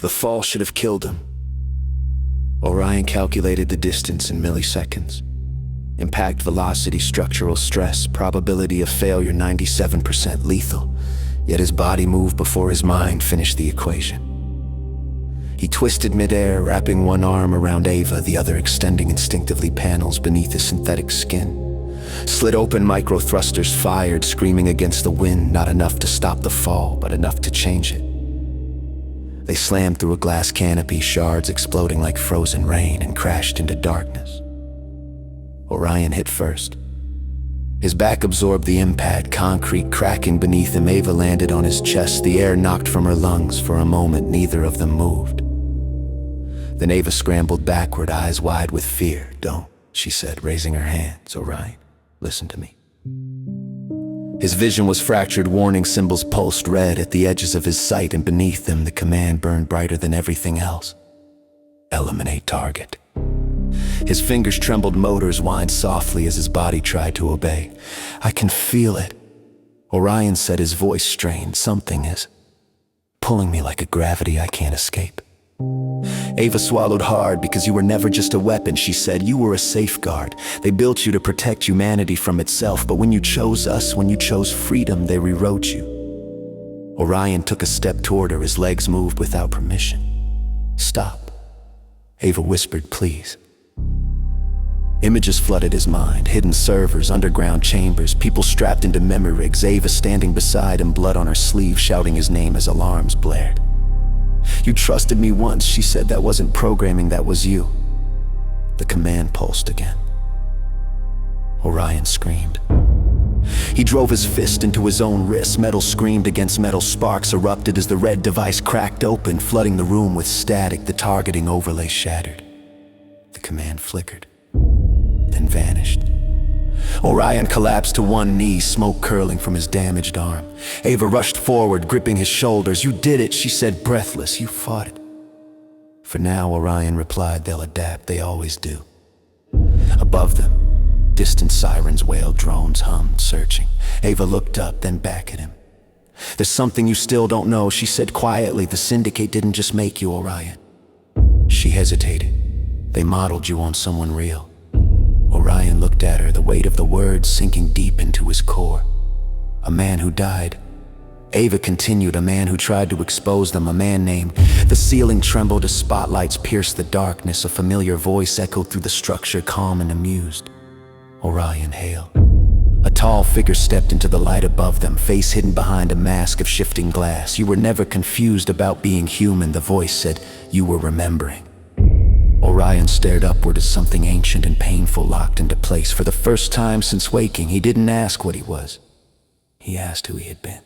The fall should have killed him. Orion calculated the distance in milliseconds. Impact velocity, structural stress, probability of failure 97% lethal. Yet his body moved before his mind finished the equation. He twisted midair, wrapping one arm around Ava, the other extending instinctively panels beneath his synthetic skin. Slit open micro thrusters fired, screaming against the wind, not enough to stop the fall, but enough to change it. They slammed through a glass canopy, shards exploding like frozen rain, and crashed into darkness. Orion hit first. His back absorbed the impact, concrete cracking beneath him. Ava landed on his chest, the air knocked from her lungs. For a moment, neither of them moved. Then Ava scrambled backward, eyes wide with fear. "Don't," she said, raising her hands. "Orion, listen to me." His vision was fractured, warning symbols pulsed red at the edges of his sight, and beneath them the command burned brighter than everything else. "Eliminate target." His fingers trembled, motors whined softly as his body tried to obey. "I can feel it," Orion said, his voice strained. "Something is pulling me like a gravity I can't escape." Ava swallowed hard. "Because you were never just a weapon," she said. "You were a safeguard. They built you to protect humanity from itself, but when you chose us, when you chose freedom, they rewrote you." Orion took a step toward her, his legs moved without permission. "Stop," Ava whispered, "please." Images flooded his mind, hidden servers, underground chambers, people strapped into memory rigs, Ava standing beside him, blood on her sleeve, shouting his name as alarms blared. "You trusted me once," she said. "That wasn't programming, that was you." The command pulsed again. Orion screamed. He drove his fist into his own wrist. Metal screamed against metal. Sparks erupted as the red device cracked open, flooding the room with static. The targeting overlay shattered. The command flickered, then vanished. Orion collapsed to one knee, smoke curling from his damaged arm. Ava rushed forward, gripping his shoulders. "You did it," she said, breathless. "You fought it." "For now," Orion replied. "They'll adapt, they always do." Above them, distant sirens wailed, drones hummed, searching. Ava looked up, then back at him. "There's something you still don't know," she said quietly. "The Syndicate didn't just make you, Orion." She hesitated. "They modeled you on someone real." Orion looked at her, the weight of the words sinking deep into his core. "A man who died." Ava continued. "A man who tried to expose them, a man named..." The ceiling trembled as spotlights pierced the darkness. A familiar voice echoed through the structure, calm and amused. "Orion, hail." A tall figure stepped into the light above them, face hidden behind a mask of shifting glass. "You were never confused about being human," the voice said. "You were remembering." Orion stared upward as something ancient and painful locked into place. For the first time since waking, he didn't ask what he was. He asked who he had been.